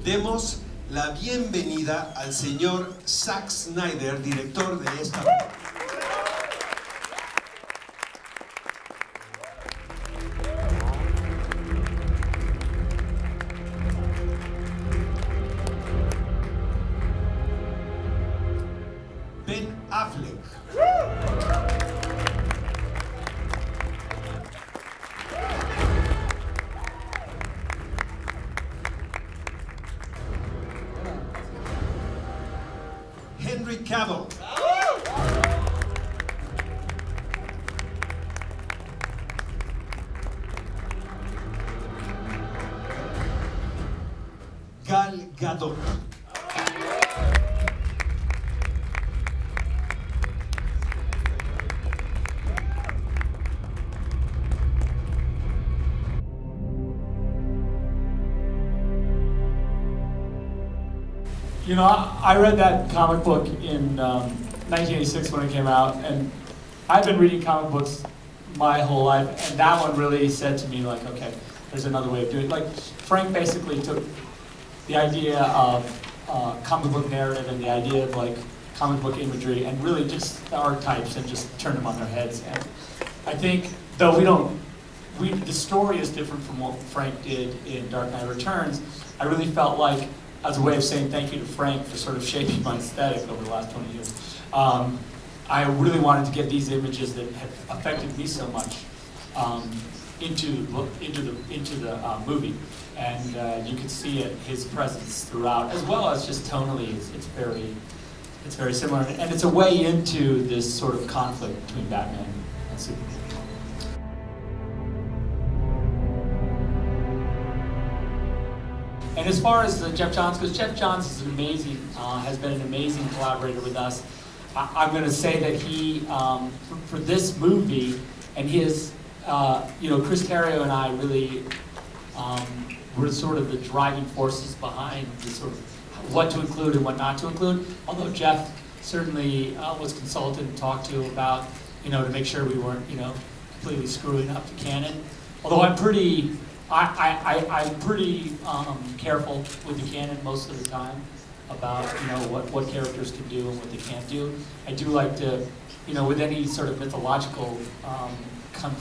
Demos la bienvenida al señor Zack Snyder, director de esta. Ben Affleck. Henry Cavill. Gal Gadot. You know, I read that comic book in 1986 when it came out, and I've been reading comic books my whole life, and that one really said to me, like, okay, there's another way of doing it. Like, Frank basically took the idea of comic book narrative and the idea of, like, comic book imagery and really just the archetypes and just turned them on their heads. And I think, though the story is different from what Frank did in Dark Knight Returns, I really felt like, as a way of saying thank you to Frank for sort of shaping my aesthetic over the last 20 years. I really wanted to get these images that have affected me so much into the movie, and you can see it, his presence throughout, as well as just tonally. It's very similar, and it's a way into this sort of conflict between Batman and Superman. And as far as Jeff Johns goes, Jeff Johns is amazing, has been an amazing collaborator with us. I'm going to say that he, for this movie, and his, Chris Terrio and I really were sort of the driving forces behind the sort of what to include and what not to include. Although Jeff certainly was consulted and talked to about, to make sure we weren't, completely screwing up the canon. Although I'm pretty careful with the canon most of the time about what characters can do and what they can't do. I do like to, with any sort of mythological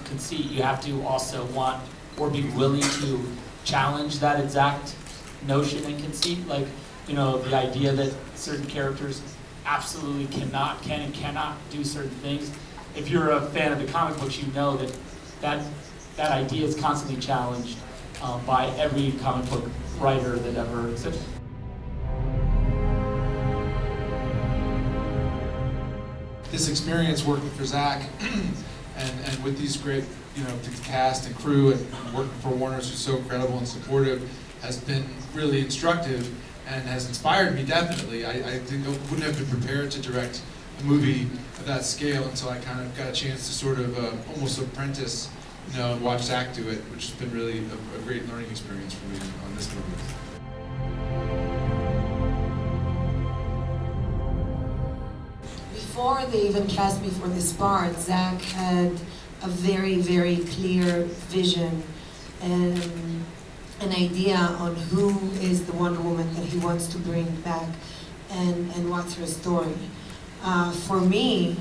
conceit, you have to also want or be willing to challenge that exact notion and conceit. Like, the idea that certain characters absolutely can and cannot do certain things. If you're a fan of the comic books, you know that idea is constantly challenged by every comic book writer that ever existed. This experience working for Zack and with these great, the cast and crew and working for Warner's, who's so incredible and supportive, has been really instructive and has inspired me definitely. I wouldn't have been prepared to direct a movie of that scale until I kind of got a chance to sort of almost apprentice, and watch Zack do it, which has been really a great learning experience for me on this movie. Before they even cast me for this part, Zack had a very, very clear vision and an idea on who is the Wonder Woman that he wants to bring back and what's her story. For me,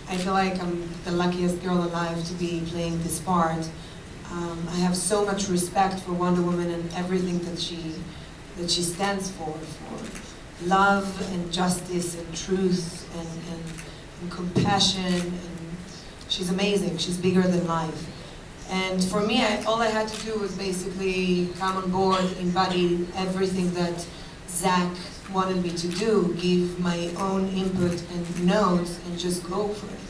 I feel like I'm the luckiest girl alive to be playing this part. I have so much respect for Wonder Woman and everything that she stands for love and justice and truth and compassion. And she's amazing. She's bigger than life. And for me, all I had to do was basically come on board, embody everything that Zack wanted me to do, give my own input and notes, and just go for it.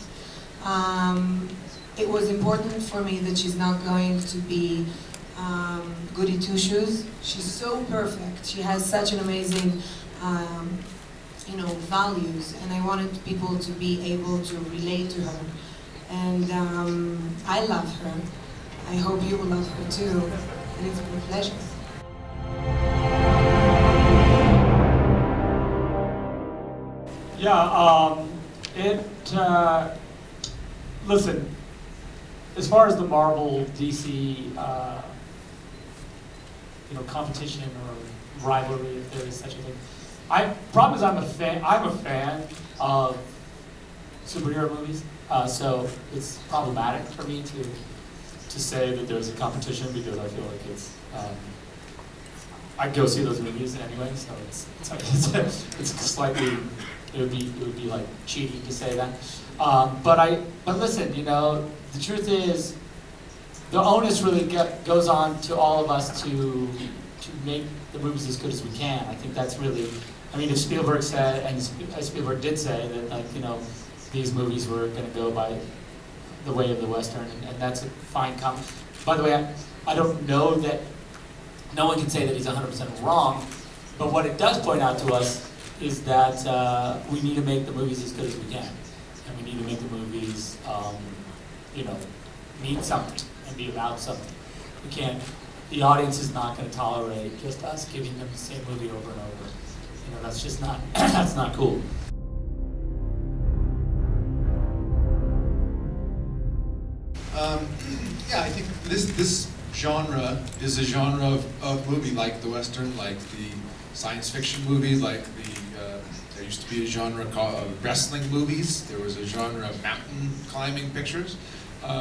It was important for me that she's not going to be goody two-shoes. She's so perfect. She has such an amazing, values, and I wanted people to be able to relate to her. And I love her. I hope you will love her too, and it's been a pleasure. Yeah, listen, as far as the Marvel DC, competition or rivalry, if there is such a thing. Problem is I'm a fan of superhero movies, so it's problematic for me to say that there's a competition, because I feel like it's I'd go see those movies anyway, so it's slightly, it would be like cheating to say that. But listen, you know, the truth is, the onus really goes on to all of us to make the movies as good as we can. I think that's really, I mean, if Spielberg said, and Spielberg did say that, like, you know, these movies were going to go by the way of the Western, and that's a fine comment. By the way, I don't know that, no one can say that he's 100% wrong, but what it does point out to us is that we need to make the movies as good as we can. And we need to make the movies, you know, mean something and be about something. We can't, the audience is not going to tolerate just us giving them the same movie over and over. You know, that's just not, that's not cool. Yeah, I think this genre is a genre of movie, like the Western, like the science fiction movies, like there used to be a genre called wrestling movies. There was a genre of mountain climbing pictures.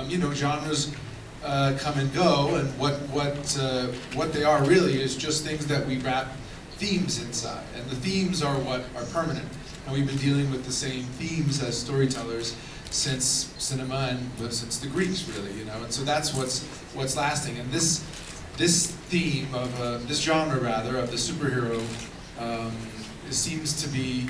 You know, genres come and go, and what they are really is just things that we wrap themes inside, and the themes are what are permanent. And we've been dealing with the same themes as storytellers since cinema and since the Greeks, really, you know. And so that's what's lasting. And this theme of this genre, rather, of the superhero, seems to be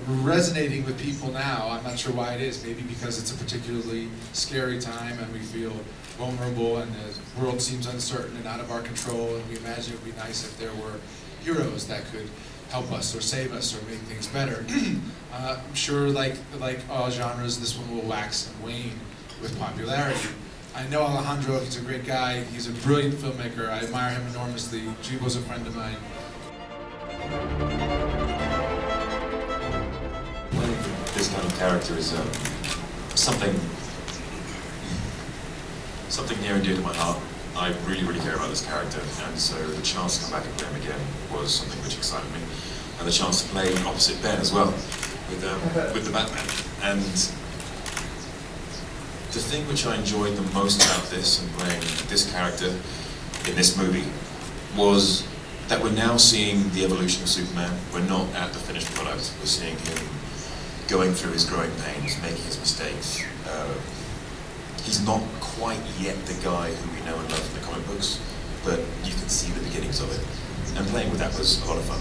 resonating with people now. I'm not sure why it is. Maybe because it's a particularly scary time and we feel vulnerable and the world seems uncertain and out of our control, and we imagine it would be nice if there were heroes that could help us or save us or make things better. I'm sure, like all genres, this one will wax and wane with popularity. I know Alejandro, he's a great guy, he's a brilliant filmmaker, I admire him enormously. Gibo's a friend of mine. This kind of character is something near and dear to my heart. I really, really care about this character, and so the chance to come back and play him again was something which excited me. And the chance to play opposite Ben as well, with the Batman. And the thing which I enjoyed the most about this and playing this character in this movie was that we're now seeing the evolution of Superman. We're not at the finished product. We're seeing him going through his growing pains, making his mistakes. He's not quite yet the guy who we know and love from the comic books, but you can see the beginnings of it. And playing with that was a lot of fun.